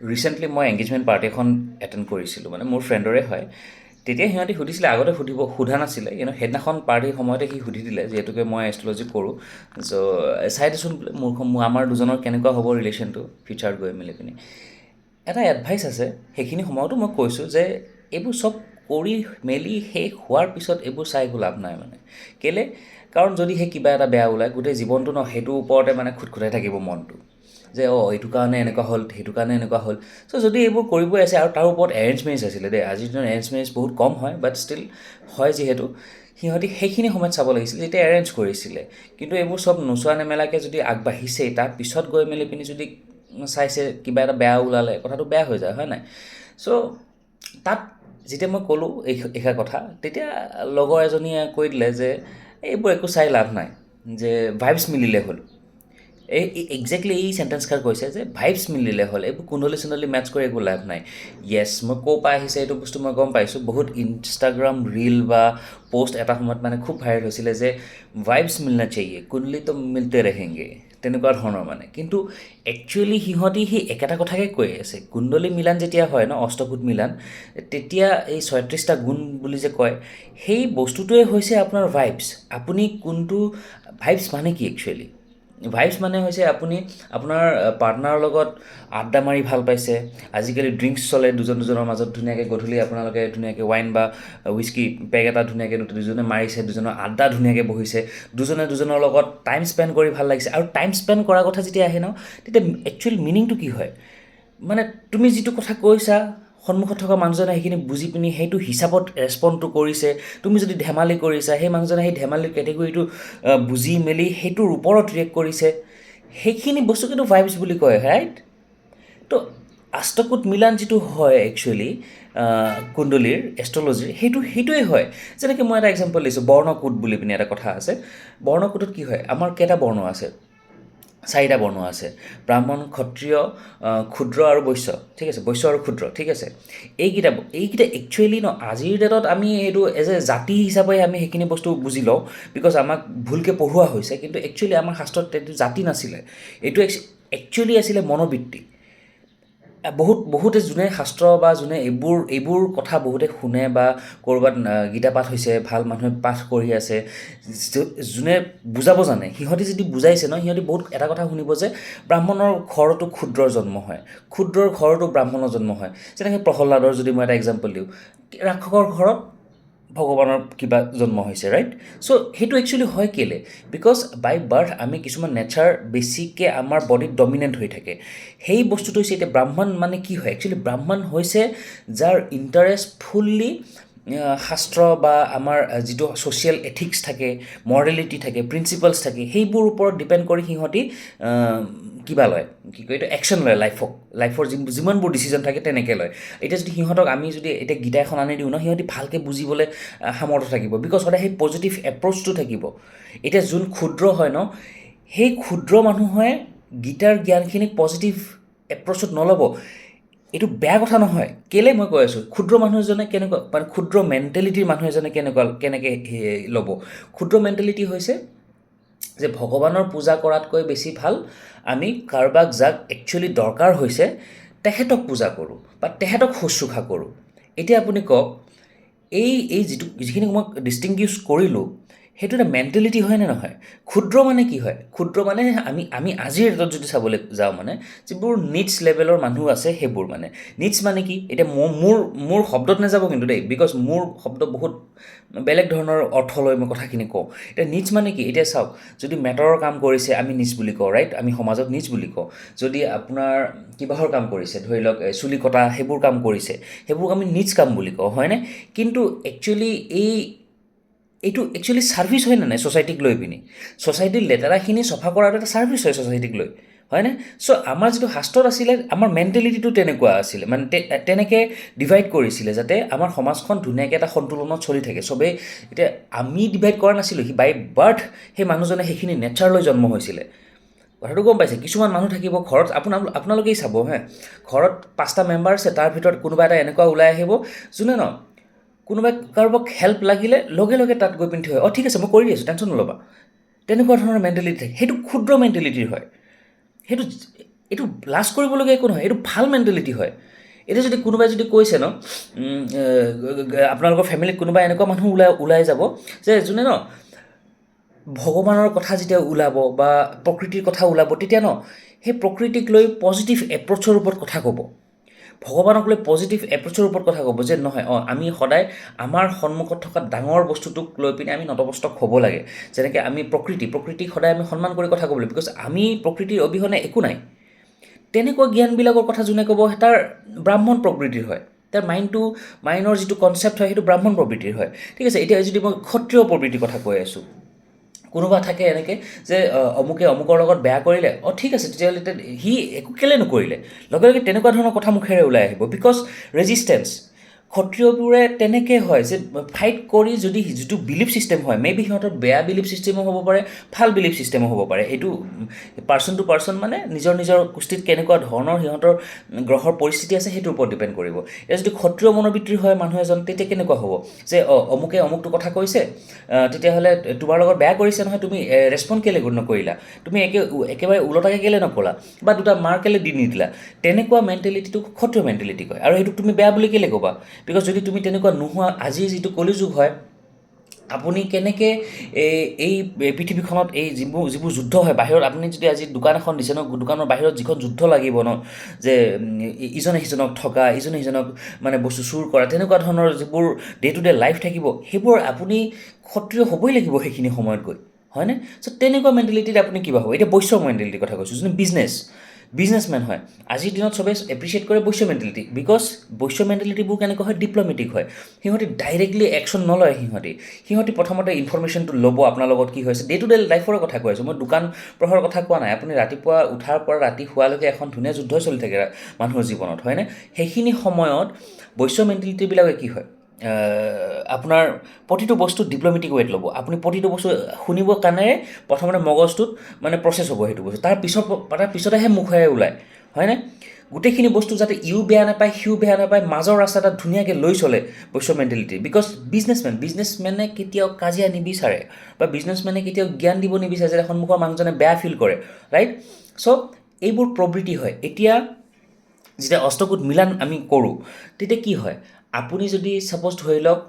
Recently মই engagement party এখন attend কৰিছিলোঁ, মানে মোৰ ফ্ৰেণ্ডৰে হয়। তেতিয়া সিহঁতি সুধিছিলে, আগতে সোধা নাছিলে, সেইদিনাখন পাৰ্টিৰ সময়তে সি সুধি দিলে, যিহেতুকে মই এষ্ট্ৰলজি কৰোঁ। চ' চাই দেচোন বোলে আমাৰ দুজনৰ কেনেকুৱা হ'ব ৰিলেশ্যনটো ফিউচাৰত গৈ মেলি পিনি। এটা এডভাইচ আছে, সেইখিনি সময়তো মই কৈছোঁ যে এইবোৰ চব কৰি মেলি শেষ হোৱাৰ পিছত এইবোৰ চাই একো লাভ নাই মানে। কেলৈ? কাৰণ যদি সেই কিবা এটা বেয়া ওলায়, গোটেই জীৱনটো সেইটোৰ ওপৰতে মানে খুটখুটাই থাকিব মনটো, যে এইটো কাৰণে এনেকুৱা হ'ল, সেইটো কাৰণে এনেকুৱা হ'ল। চ' যদি এইবোৰ কৰিবই আছে, আৰু তাৰ ওপৰত এৰেঞ্জ মেৰেজ আছিলে দেই, আজিৰ দিনত এৰেঞ্জ মেৰেজ বহুত কম হয়, বাট ষ্টিল হয় যিহেতু, সিহঁতি সেইখিনি সময়ত চাব লাগিছিল যেতিয়া এৰেঞ্জ কৰিছিলে। কিন্তু এইবোৰ চব নোচোৱা নেমেলাকৈ যদি আগবাঢ়িছেই, তাৰ পিছত গৈ মেলি পিনি যদি চাইছে কিবা এটা বেয়া ওলালে, কথাটো বেয়া হৈ যায়, হয় নাই? চ' তাত যেতিয়া মই ক'লোঁ এইষাৰ কথা, তেতিয়া লগৰ এজনীয়ে কৈ দিলে যে এইবোৰ একো চাই লাভ নাই, যে ভাইবছ মিলিলে হ'ল। একজেক্টলি এই চেণ্টেন্সষাৰ কৈছে যে ভাইবছ মিলিলে হ'ল, এইবোৰ কুণ্ডলী চুণ্ডলী মেটচ কৰি একো লাভ নাই। য়েছ, মই ক'ৰ পৰা আহিছে এইটো বস্তু মই গম পাইছোঁ। বহুত ইনষ্টাগ্ৰাম ৰীল বা পষ্ট এটা সময়ত মানে খুব ভাইৰেল হৈছিলে যে ভাইবছ মিলনা চাহিয়ে, কুণ্ডলী তো মিলতে ৰেহেংগে, তেনেকুৱা ধৰণৰ মানে। কিন্তু একচুৱেলি সিহঁতি সেই একেটা কথাকে কৈ আছে। কুণ্ডলী মিলান যেতিয়া হয় ন, অষ্টকুট মিলান, তেতিয়া এই ৩৬টা গুণ বুলি যে কয়, সেই বস্তুটোৱে হৈছে আপোনাৰ ভাইবছ। আপুনি কোনটো ভাইবছ মানে কি একচুৱেলি? ভাইবছ মানে হৈছে আপুনি আপোনাৰ পাৰ্টনাৰৰ লগত আড্ডা মাৰি ভাল পাইছে। আজিকালি ড্ৰিংকছ চলে দুজনৰ মাজত, ধুনীয়াকৈ গধূলি আপোনালোকে ধুনীয়াকৈ ৱাইন বা হুইস্কি পেগ এটা ধুনীয়াকৈ দুজনে মাৰিছে, দুজনৰ আড্ডা ধুনীয়াকৈ বহিছে, দুজনে দুজনৰ লগত টাইম স্পেণ্ড কৰি ভাল লাগিছে। আৰু টাইম স্পেণ্ড কৰাৰ কথা যেতিয়া আহে ন, তেতিয়া একচুৱেল মিনিংটো কি হয়? মানে তুমি যিটো কথা কৈছা, সন্মুখত থকা মানুহজনে সেইখিনি বুজি পিনি সেইটো হিচাপত ৰেচপণ্ডটো কৰিছে। তুমি যদি ধেমালি কৰিছা, সেই মানুহজনে সেই ধেমালিৰ কেটেগৰীটো বুজি মেলি সেইটোৰ ওপৰত ৰিয়েক্ট কৰিছে, সেইখিনি বস্তু কিন্তু ভাইবছ বুলি কয়, ৰাইট? তো অষ্টকুট মিলান যিটো হয় একচুৱেলি কুণ্ডলীৰ এষ্ট্ৰলজিৰ, সেইটোৱে হয়। যেনেকৈ মই এটা এক্সাম্পল দিছোঁ, বৰ্ণকুট বুলি পিনি এটা কথা আছে। বৰ্ণকুটত কি হয়? আমাৰ কেইটা বৰ্ণ আছে? 4টা বৰ্ণ আছে: ব্ৰাহ্মণ, ক্ষত্ৰিয়, ক্ষুদ্ৰ আৰু বৈশ্য। ঠিক আছে, বৈশ্য আৰু ক্ষুদ্ৰ, ঠিক আছে। এইকেইটা একচুৱেলি আজিৰ ডেটত আমি এইটো এজ এ জাতি হিচাপে আমি সেইখিনি বস্তু বুজি লওঁ, বিকজ আমাক ভুলকৈ পঢ়োৱা হৈছে। কিন্তু একচুৱেলি আমাৰ শাস্ত্ৰত এইটো জাতি নাছিলে, এইটো একচুৱেলি আছিলে মনোবৃত্তি। বহুতে যোনে শাস্ত্ৰ বা যোনে এইবোৰ কথা বহুতে শুনে, বা ক'ৰবাত গীতা পাঠ হৈছে, ভাল মানুহে পাঠ কৰি আছে, যোনে বুজাব জানে, সিহঁতি যদি বুজাইছে ন, সিহঁতি বহুত এটা কথা শুনিব যে ব্ৰাহ্মণৰ ঘৰতো ক্ষুদ্ৰৰ জন্ম হয়, ক্ষুদ্ৰৰ ঘৰতো ব্ৰাহ্মণৰ জন্ম হয়। যেনেকৈ প্ৰহ্লাদৰ যদি মই এটা এক্সাম্পল দিওঁ, ৰাক্ষসৰ ঘৰত ভগৱানৰ কিবা জন্ম হৈছে, ৰাইট? চ' সেইটো একচুৱেলি হয় কেলৈ? বিকজ বাই বাৰ্থ আমি কিছুমান নেচাৰ বেছিকৈ আমাৰ বডিত ডমিনেণ্ট হৈ থাকে। সেই বস্তুটো হৈছে, এতিয়া ব্ৰাহ্মণ মানে কি হয়? একচুৱেলি ব্ৰাহ্মণ হৈছে যাৰ ইণ্টাৰেষ্ট ফুল্লি শাস্ত্ৰ বা আমাৰ যিটো ছ'চিয়েল এথিক্স থাকে, মৰেলিটি থাকে, প্ৰিন্সিপালছ থাকে, সেইবোৰ ওপৰত ডিপেণ্ড কৰি সিহঁতি কিবা লয়, কি কয় এইটো, একশ্যন লয় লাইফৰ যিমানবোৰ ডিচিজন থাকে তেনেকৈ লয়। এতিয়া যদি সিহঁতক আমি যদি এতিয়া গীতা এখন আনি দিওঁ ন, সিহঁতি ভালকৈ বুজিবলৈ সামৰ্থ্য থাকিব, বিকজ সদায় সেই পজিটিভ এপ্ৰ'চটো থাকিব। এতিয়া যোন ক্ষুদ্ৰ হয় ন, সেই ক্ষুদ্ৰ মানুহে গীতাৰ জ্ঞানখিনিক পজিটিভ এপ্ৰ'চত নল'ব। এইটো বেয়া কথা নহয়, কেলৈ মই কৈ আছোঁ, ক্ষুদ্ৰ মানুহ এজনে কেনেকুৱা, মানে ক্ষুদ্ৰ মেণ্টেলিটিৰ মানুহ এজনে কেনেকৈ ল'ব? ক্ষুদ্ৰ মেণ্টেলিটি হৈছে যে ভগৱানৰ পূজা কৰাতকৈ বেছি ভাল আমি কাৰোবাক যাক একচুৱেলি দৰকাৰ হৈছে তেখেতক পূজা কৰোঁ বা তেখেতক শুশ্ৰূষা কৰোঁ। এতিয়া আপুনি কওক, যিখিনি মই ডিষ্টিংগুইছ কৰিলোঁ, সেইটো এটা মেণ্টেলিটি হয় নে নহয়? ক্ষুদ্ৰ মানে কি হয়? ক্ষুদ্ৰ মানে আমি আজিৰ ডেটত যদি চাবলৈ যাওঁ, মানে যিবোৰ নিডছ লেভেলৰ মানুহ আছে সেইবোৰ মানে। নিডছ মানে কি? এতিয়া মোৰ শব্দত নাযাব কিন্তু দেই, বিকজ মোৰ শব্দ বহুত বেলেগ ধৰণৰ অৰ্থ লৈ মই কথাখিনি কওঁ। এতিয়া নিডছ মানে কি? এতিয়া চাওক, যদি মেটৰৰ কাম কৰিছে আমি নিডছ বুলি কওঁ, ৰাইট? আমি সমাজত নিডছ বুলি কওঁ। যদি আপোনাৰ কিবাহৰ কাম কৰিছে, ধৰি লওক চুলি কটা, সেইবোৰ কাম কৰিছে, সেইবোৰ আমি নিডছ কাম বুলি কওঁ, হয়নে? কিন্তু একচুৱেলি এইটো একচুৱেলি ছাৰ্ভিচ হয় নে নাই ছ'চাইটিক লৈ পিনি? ছ'চাইটিৰ লেতেৰাখিনি চফা কৰাটো এটা ছাৰ্ভিচ হয় ছ'চাইটিক লৈ, হয়নে? চ' আমাৰ যিটো শাস্ত্ৰত আছিলে, আমাৰ মেণ্টেলিটিটো তেনেকুৱা আছিলে, মানে তেনেকৈ ডিভাইড কৰিছিলে যাতে আমাৰ সমাজখন ধুনীয়াকৈ এটা সন্তুলনত চলি থাকে চবেই। এতিয়া আমি ডিভাইড কৰা নাছিলোঁ, বাই বাৰ্থ সেই মানুহজনে সেইখিনি নেচাৰ লৈ জন্ম হৈছিলে। কথাটো গম পাইছে? কিছুমান মানুহ থাকিব ঘৰত, আপোনালোকেই চাব হা, ঘৰত 5টা মেম্বাৰ আছে, তাৰ ভিতৰত কোনোবা এটা এনেকুৱা ওলাই আহিব যোনে কোনোবাই কাৰোবাক হেল্প লাগিলে লগে লগে তাত গৈ পিনি থৈ, ঠিক আছে মই কৰি আছোঁ, টেনশ্যন নল'বা, তেনেকুৱা ধৰণৰ মেণ্টেলিটি থাকে। সেইটো ক্ষুদ্ৰ মেণ্টেলিটিৰ হয়। সেইটো এইটো লাজ কৰিবলগীয়া একো নহয়, এইটো ভাল মেণ্টেলিটি হয়। এতিয়া যদি কোনোবাই যদি কৈছে ন আপোনালোকৰ ফেমিলিত কোনোবা এনেকুৱা মানুহ ওলাই যাব যে যোনে ন ভগৱানৰ কথা যেতিয়া ওলাব বা প্ৰকৃতিৰ কথা ওলাব, তেতিয়া ন সেই প্ৰকৃতিক লৈ পজিটিভ এপ্ৰ'চৰ ওপৰত কথা ক'ব, ভগৱানক লৈ পজিটিভ এপ্ৰ'চৰ ওপৰত কথা ক'ব যে নহয় আমি সদায় আমাৰ সন্মুখত থকা ডাঙৰ বস্তুটোক লৈ পিনে আমি নতমস্তক হ'ব লাগে। যেনেকৈ আমি প্ৰকৃতিক সদায় আমি সন্মান কৰি কথা ক'ব লাগে, বিকজ আমি প্ৰকৃতিৰ অবিহনে একো নাই। তেনেকুৱা জ্ঞানবিলাকৰ কথা যোনে ক'ব তাৰ ব্ৰাহ্মণ প্ৰকৃতিৰ হয়, তাৰ মাইণ্ডৰ যিটো কনচেপ্ট হয় সেইটো ব্ৰাহ্মণ প্ৰকৃতিৰ হয়। ঠিক আছে, এতিয়া যদি মই ক্ষত্ৰিয় প্ৰকৃতিৰ কথা কৈ আছোঁ, কোনোবা থাকে এনেকৈ যে অমুকৰ লগত বেয়া কৰিলে, ঠিক আছে তেতিয়াহ'লে সি একো কেলৈ নকৰিলে, লগে লগে তেনেকুৱা ধৰণৰ কথা মুখেৰে ওলাই আহিব, বিকজ ৰেজিষ্টেঞ্চ। ক্ষত্ৰিয়বোৰে তেনেকৈ হয় যে ফাইট কৰি যদি যিটো বিলিফ ছিষ্টেম হয়, মে বি সিহঁতৰ বেয়া বিলিফ ছিষ্টেমো হ'ব পাৰে, ভাল বিলিফ ছিষ্টেমো হ'ব পাৰে, এইটো পাৰ্চন টু পাৰ্চন মানে নিজৰ কুস্তিত কেনেকুৱা ধৰণৰ সিহঁতৰ গ্ৰহৰ পৰিস্থিতি আছে সেইটোৰ ওপৰত ডিপেণ্ড কৰিব। এতিয়া যদি ক্ষত্ৰিয় মনোবৃত্তিৰ হয় মানুহ এজন, তেতিয়া কেনেকুৱা হ'ব যে অমুকটো কথা কৈছে, তেতিয়াহ'লে তোমাৰ লগত বেয়া কৰিছে নহয়, তুমি ৰেচপণ্ড কেলৈ নকৰিলা, তুমি একেবাৰে ওলটাকৈ কেলৈ নকলা, বা দুটা মাৰ কেলৈ দি নিদিলা। তেনেকুৱা মেণ্টেলিটিটো ক্ষত্ৰিয় মেণ্টেলিটি কয়, আৰু সেইটো তুমি বেয়া বুলি কেলৈ ক'বা, বিকজ যদি তুমি তেনেকুৱা নোহোৱা, আজিৰ যিটো কলিযুগ হয়, আপুনি কেনেকৈ এই পৃথিৱীখনত এই যিবোৰ যুদ্ধ হয় বাহিৰত, আপুনি যদি আজি দোকান এখন দিছে ন, দোকানৰ বাহিৰত যিখন যুদ্ধ লাগিব ন, যে ইজনে সিজনক ঠগা, ইজনে সিজনক মানে বস্তু চুৰ কৰা, তেনেকুৱা ধৰণৰ যিবোৰ ডে টু ডে লাইফ থাকিব, সেইবোৰ আপুনি ক্ষত্ৰিয় হ'বই লাগিব সেইখিনি সময়ত গৈ, হয়নে? চ' তেনেকুৱা মেণ্টেলিটিত আপুনি কিবা হ'ব। এতিয়া বৈশ্য মেণ্টেলিটিৰ কথা কৈছোঁ, যোনে বিজনেছমেন হয়, আজিৰ দিনত চবেই এপ্ৰিচিয়েট কৰে বৈশ্য মেণ্টেলিটি, বিকজ বৈশ্য মেণ্টেলিটিবোৰ কেনেকুৱা হয়, ডিপ্ল'মেটিক হয়। সিহঁতি ডাইৰেক্টলি একশ্যন নলয়, সিহঁতি প্ৰথমতে ইনফৰমেশ্যনটো ল'ব আপোনাৰ লগত কি হৈছে, ডে টু ডে লাইফৰে কথা কৈ আছোঁ, মই দোকান পোহাৰৰ কথা কোৱা নাই। আপুনি ৰাতিপুৱা উঠাৰ পৰা ৰাতি শোৱালৈকে এখন ধুনীয়া যুদ্ধই চলি থাকে মানুহৰ জীৱনত, হয়নে? সেইখিনি সময়ত বৈশ্য মেণ্টেলিটিবিলাকে কি হয়, আপোনাৰ প্ৰতিটো বস্তু ডিপ্ল'মেটিক ৱেত ল'ব। আপুনি প্ৰতিটো বস্তু শুনিব কাণেৰে প্ৰথমতে মগজটোত মানে প্ৰচেছ হ'ব সেইটো বস্তু, তাৰ পিছতেহে মুখেৰে ওলায়, হয়নে? গোটেইখিনি বস্তু যাতে ইও বেয়া নাপায়, সিও বেয়া নাপায়, মাজৰ ৰাস্তা এটাত ধুনীয়াকৈ লৈ চলে বৈশ্য মেণ্টেলিটি। বিকজ বিজনেছমেনে কেতিয়াও কাজিয়া নিবিচাৰে, বা বিজনেছমেনে কেতিয়াও জ্ঞান দিব নিবিচাৰে যে সন্মুখৰ মানুহজনে বেয়া ফিল কৰে, ৰাইট? চ' এইবোৰ প্ৰবৃত্তি হয়। এতিয়া যেতিয়া অষ্টকুট মিলান আমি কৰোঁ, তেতিয়া কি হয়, আপুনি যদি ছাপ'জ ধৰি লওক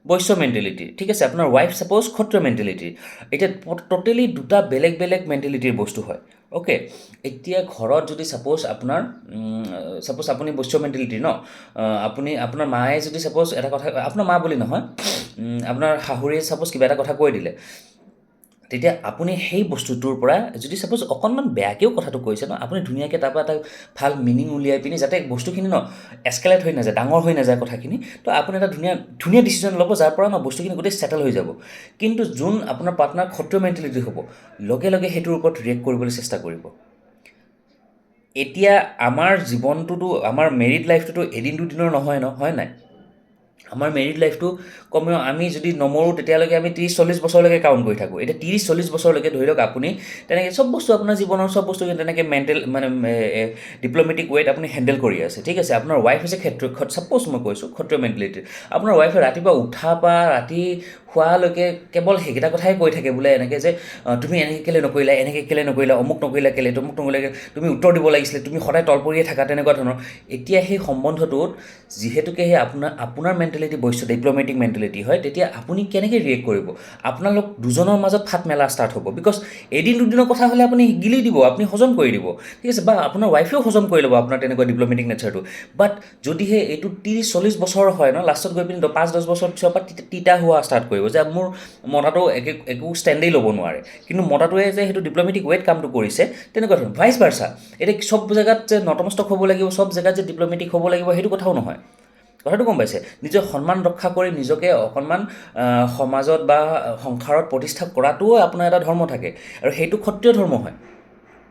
বৈশ্য মেণ্টেলিটি, ঠিক আছে, আপোনাৰ ৱাইফ ছাপ'জ ক্ষত্ৰিয় মেণ্টেলিটি, এতিয়া ট'টেলি দুটা বেলেগ বেলেগ মেণ্টেলিটিৰ বস্তু হয়। অ'কে, এতিয়া ঘৰত যদি ছাপ'জ আপুনি বৈশ্য মেণ্টেলিটিৰ ন, আপোনাৰ মায়ে যদি ছাপ'জ এটা কথা, আপোনাৰ মা বুলি নহয়, আপোনাৰ শাহুৰিয়ে ছাপ'জ কিবা এটা কথা কৈ দিলে, তেতিয়া আপুনি সেই বস্তুটোৰ পৰা যদি ছাপ'জ অকণমান বেয়াকৈও কথাটো কৈছে ন, আপুনি ধুনীয়াকৈ তাৰ পৰা এটা ভাল মিনিং উলিয়াই পিনি যাতে বস্তুখিনি ন এস্কেলেট হৈ নাযায়, ডাঙৰ হৈ নাযায় কথাখিনি, তো আপুনি এটা ধুনীয়া ডিচিজন ল'ব, যাৰ পৰা ন বস্তুখিনি গোটেই ছেটেল হৈ যাব। কিন্তু যোন আপোনাৰ পাৰ্টনাৰ ক্ষত্ৰিয় মেণ্টেলিটি হ'ব, লগে লগে সেইটোৰ ওপৰত ৰিয়েক্ট কৰিবলৈ চেষ্টা কৰিব। এতিয়া আমাৰ জীৱনটোতো, আমাৰ মেৰিড লাইফটোতো এদিন দুদিনৰ নহয় ন, হয় নাই? আমাৰ মেৰিড লাইফটো কমেও আমি যদি নমৰোঁ তেতিয়ালৈকে আমি 30-40 বছৰলৈকে কাউণ্ট কৰি থাকোঁ। এতিয়া 30-40 বছৰলৈকে ধৰি লওক আপুনি তেনেকৈ চব বস্তু, আপোনাৰ জীৱনৰ চব বস্তু তেনেকৈ ডিপ্ল'মেটিক ৱেত আপুনি হেণ্ডেল কৰি আছে, ঠিক আছে। আপোনাৰ ৱাইফ হৈছে ছাপ'জ মই কৈছোঁ ক্ষত্ৰিয় মেণ্টেলিটিৰ, আপোনাৰ ৱাইফে ৰাতিপুৱা উঠাৰ পৰা ৰাতি শোৱালৈকে কেৱল সেইকেইটা কথাই কৈ থাকে, বোলে এনেকৈ যে তুমি এনেকৈ কেলৈ নকৰিলা, অমুক নকৰিলা কেলৈ, তুমি উত্তৰ দিব লাগিছিলে, তুমি সদায় তল পৰিয়ে থাকা, তেনেকুৱা ধৰণৰ। এতিয়া সেই সম্বন্ধটোত যিহেতুকে সেই আপোনাৰ মেণ্টেলিটি বৈশ্য ডিপ্ল'মেটিক মেণ্টেলিটি হয়, তেতিয়া আপুনি কেনেকৈ ৰিয়েক্ট কৰিব? আপোনালোক দুজনৰ মাজত ফাট মেলা ষ্টাৰ্ট হ'ব, বিকজ এদিন দুদিনৰ কথা হ'লে আপুনি গিলি দিব, আপুনি হজম কৰি দিব, ঠিক আছে, বা আপোনাৰ ৱাইফেও হজম কৰি ল'ব আপোনাৰ তেনেকুৱা ডিপ্ল'মেটিক নেচাৰটো। বাট যদিহে এইটো 30-40 বছৰ হয় ন, লাষ্টত গৈ পিনি 5-10 বছৰ পিছৰ পৰা তিতা হোৱা ষ্টাৰ্ট কৰিব, যে মোৰ মতাটো একো ষ্টেণ্ডেই ল'ব নোৱাৰে, কিন্তু মতাটোৱে যে সেইটো ডিপ্ল'মেটিক ৱেত কামটো কৰিছে, তেনেকুৱা ধৰণৰ ভাইচ ভাৰ্চা। এতিয়া চব জেগাত যে নতমস্তক হ'ব লাগিব, চব জেগাত যে ডিপ্ল'মেটিক হ'ব লাগিব, সেইটো কথাও নহয়। কথাটো গম পাইছে? নিজৰ সন্মান ৰক্ষা কৰি নিজকে অকণমান সমাজত বা সংসাৰত প্ৰতিষ্ঠা কৰাটোও আপোনাৰ এটা ধৰ্ম থাকে, আৰু সেইটো ক্ষত্ৰিয় ধৰ্ম হয়।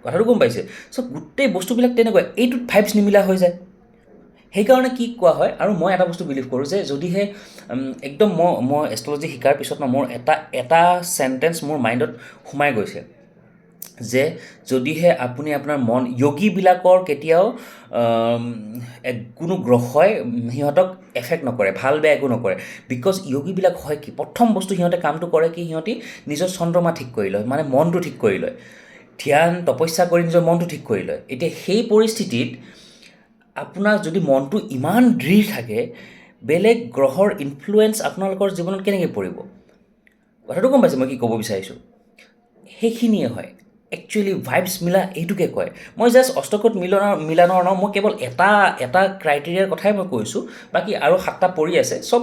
কথাটো গম পাইছে? চ' গোটেই বস্তুবিলাক তেনেকুৱা, এইটোত ভাইবছ নিমিলা হৈ যায়। সেইকাৰণে কি কোৱা হয়, আৰু মই এটা বস্তু বিলিভ কৰোঁ যে যদিহে একদম মই এষ্ট্ৰলজি শিকাৰ পিছত ন, মোৰ এটা চেণ্টেঞ্চ মোৰ মাইণ্ডত সোমাই গৈছে, যে যদিহে আপুনি আপোনাৰ য়োগীবিলাকৰ কেতিয়াও কোনো গ্ৰহই সিহঁতক এফেক্ট নকৰে, ভাল বেয়া একো নকৰে, বিকজ য়োগীবিলাক হয় কি, প্ৰথম বস্তু সিহঁতে কামটো কৰে কি, সিহঁতি নিজৰ চন্দ্ৰমা ঠিক কৰি লয়, মানে মনটো ঠিক কৰি লয়। ধ্যান তপস্যা কৰি নিজৰ মনটো ঠিক কৰি লয়। এতিয়া সেই পৰিস্থিতিত আপোনাৰ যদি মনটো ইমান দৃঢ় থাকে, বেলেগ গ্ৰহৰ ইনফ্লুৱেঞ্চ আপোনালোকৰ জীৱনত কেনেকৈ পৰিব? কথাটো গম পাইছে মই কি ক'ব বিচাৰিছোঁ? সেইখিনিয়ে হয় একচুৱেলি ভাইবছ মিলা, এইটোকে কয়। মই জাষ্ট অষ্টকোট মিলনৰ মই কেৱল এটা ক্ৰাইটেৰিয়াৰ কথাই মই কৈছোঁ, বাকী আৰু 7টা পৰি আছে। চব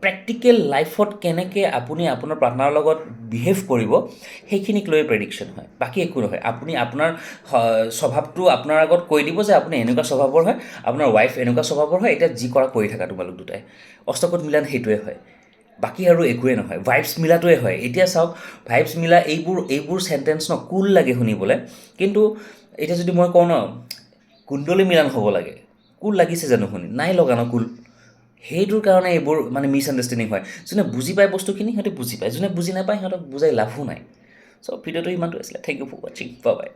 প্ৰেক্টিকেল লাইফত কেনেকৈ আপুনি আপোনাৰ পাৰ্টনাৰৰ লগত বিহেভ কৰিব সেইখিনিক লৈ প্ৰেডিকশ্যন হয়, বাকী একো নহয়। আপুনি আপোনাৰ স্বভাৱটো আপোনাৰ আগত কৈ দিব যে আপুনি এনেকুৱা স্বভাৱৰ হয়, আপোনাৰ ৱাইফ এনেকুৱা স্বভাৱৰ হয়, এতিয়া যি কৰা কৰি থাকা তোমালোক দুটাই। অষ্টকোট মিলন সেইটোৱে হয়, বাকী আৰু একোৱেই নহয়। ভাইবছ মিলাটোৱে হয়। এতিয়া চাওক, ভাইবছ মিলা এইবোৰ চেণ্টেঞ্চ ন কুল লাগে শুনিবলৈ, কিন্তু এতিয়া যদি মই কওঁ ন কুণ্ডলী মিলন হ'ব লাগে, কুল লাগিছে জানো শুনি? নাই লগা ন কুল। সেইটোৰ কাৰণে এইবোৰ মানে মিছ আণ্ডাৰষ্টেণ্ডিং হয়। যোনে বুজি পায় বস্তুখিনি সিহঁতে বুজি পায়, যোনে বুজি নাপায় সিহঁতক বুজাই লাভো নাই। চ' ভিডিঅ'টো ইমানটো আছিলে। থেংক ইউ ফৰ ৱাচিং, বাই বাই।